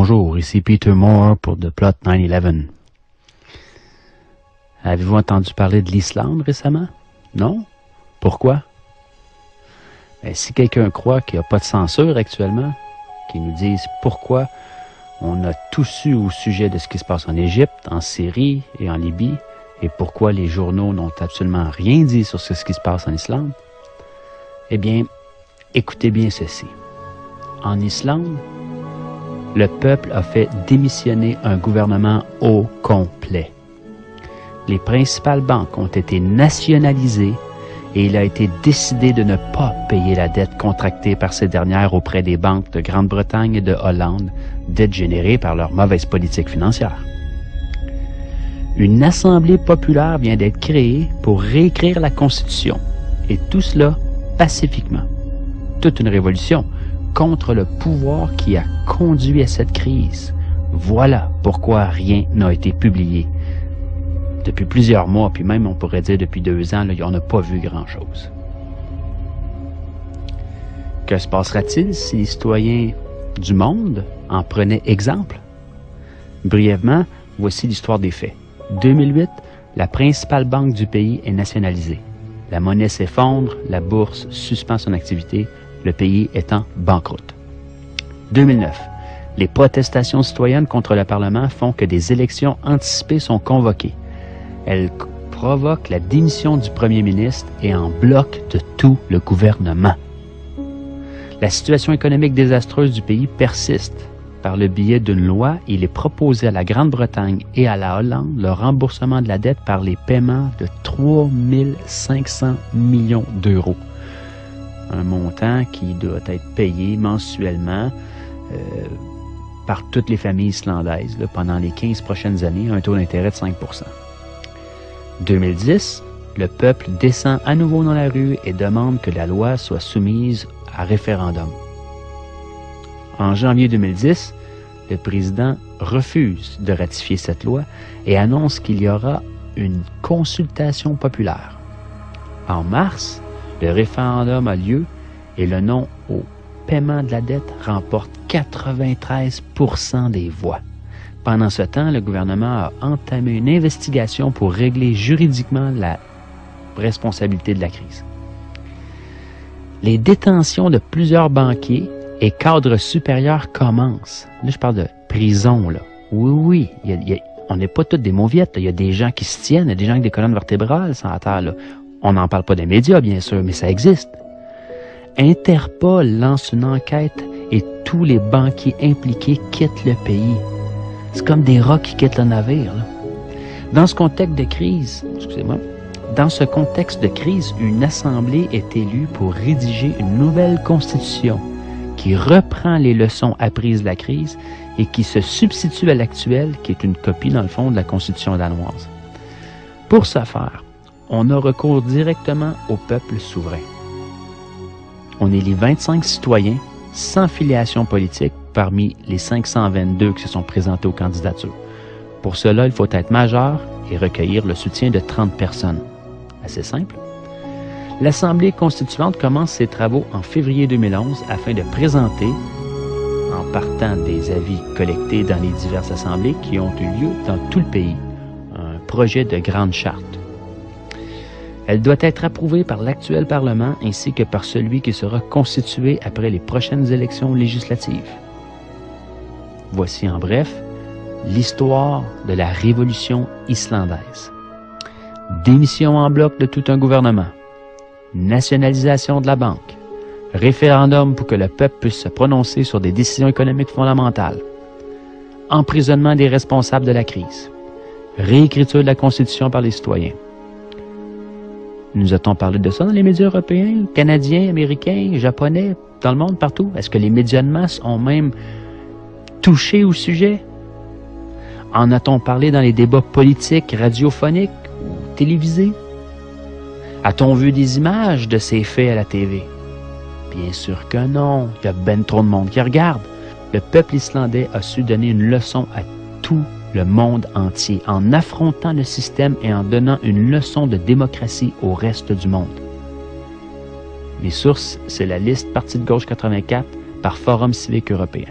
Bonjour, ici Peter Moore pour The Plot 9/11. Avez-vous entendu parler de l'Islande récemment? Non? Pourquoi? Ben, si quelqu'un croit qu'il n'y a pas de censure actuellement, qu'il nous dise pourquoi on a tout su au sujet de ce qui se passe en Égypte, en Syrie et en Libye, et pourquoi les journaux n'ont absolument rien dit sur ce qui se passe en Islande, eh bien, écoutez bien ceci. En Islande, le peuple a fait démissionner un gouvernement au complet. Les principales banques ont été nationalisées et il a été décidé de ne pas payer la dette contractée par ces dernières auprès des banques de Grande-Bretagne et de Hollande, dette générée par leur mauvaise politique financière. Une assemblée populaire vient d'être créée pour réécrire la Constitution, et tout cela pacifiquement. Toute une révolution contre le pouvoir qui a conduit à cette crise. Voilà pourquoi rien n'a été publié. Depuis plusieurs mois, puis même on pourrait dire depuis 2 ans, là, on n'a pas vu grand-chose. Que se passera-t-il si les citoyens du monde en prenaient exemple? Brièvement, voici l'histoire des faits. 2008, la principale banque du pays est nationalisée. La monnaie s'effondre, la bourse suspend son activité, le pays étant banqueroute. 2009, les protestations citoyennes contre le Parlement font que des élections anticipées sont convoquées. Elles provoquent la démission du premier ministre et en bloquent de tout le gouvernement. La situation économique désastreuse du pays persiste. Par le biais d'une loi, il est proposé à la Grande-Bretagne et à la Hollande le remboursement de la dette par les paiements de 3 500 millions d'euros. Un montant qui doit être payé mensuellement par toutes les familles islandaises là, pendant les 15 prochaines années à un taux d'intérêt de 5 %. 2010, le peuple descend à nouveau dans la rue et demande que la loi soit soumise à référendum. En janvier 2010, le président refuse de ratifier cette loi et annonce qu'il y aura une consultation populaire. En mars, le référendum a lieu et le non au paiement de la dette remporte 93 % des voix. Pendant ce temps, le gouvernement a entamé une investigation pour régler juridiquement la responsabilité de la crise. Les détentions de plusieurs banquiers et cadres supérieurs commencent. Là, je parle de prison, là. Oui, on n'est pas tous des mauviettes. Il y a des gens qui se tiennent, il y a des gens avec des colonnes vertébrales sur la terre, là. On n'en parle pas des médias, bien sûr, mais ça existe. Interpol lance une enquête et tous les banquiers impliqués quittent le pays. C'est comme des rats qui quittent le navire, là. Dans ce contexte de crise, une assemblée est élue pour rédiger une nouvelle constitution qui reprend les leçons apprises de la crise et qui se substitue à l'actuelle, qui est une copie, dans le fond, de la constitution danoise. Pour ce faire, on a recours directement au peuple souverain. On élit 25 citoyens sans filiation politique parmi les 522 qui se sont présentés aux candidatures. Pour cela, il faut être majeur et recueillir le soutien de 30 personnes. Assez simple. L'Assemblée constituante commence ses travaux en février 2011 afin de présenter, en partant des avis collectés dans les diverses assemblées qui ont eu lieu dans tout le pays, un projet de grande charte. Elle doit être approuvée par l'actuel Parlement ainsi que par celui qui sera constitué après les prochaines élections législatives. Voici en bref l'histoire de la révolution islandaise. Démission en bloc de tout un gouvernement, nationalisation de la banque, référendum pour que le peuple puisse se prononcer sur des décisions économiques fondamentales, emprisonnement des responsables de la crise, réécriture de la Constitution par les citoyens. Nous a-t-on parlé de ça dans les médias européens, canadiens, américains, japonais, dans le monde, partout? Est-ce que les médias de masse ont même touché au sujet? En a-t-on parlé dans les débats politiques, radiophoniques ou télévisés? A-t-on vu des images de ces faits à la TV? Bien sûr que non. Il y a ben trop de monde qui regarde. Le peuple islandais a su donner une leçon à tout le monde entier en affrontant le système et en donnant une leçon de démocratie au reste du monde. Mes sources, c'est la liste Parti de gauche 84 par Forum civique européen.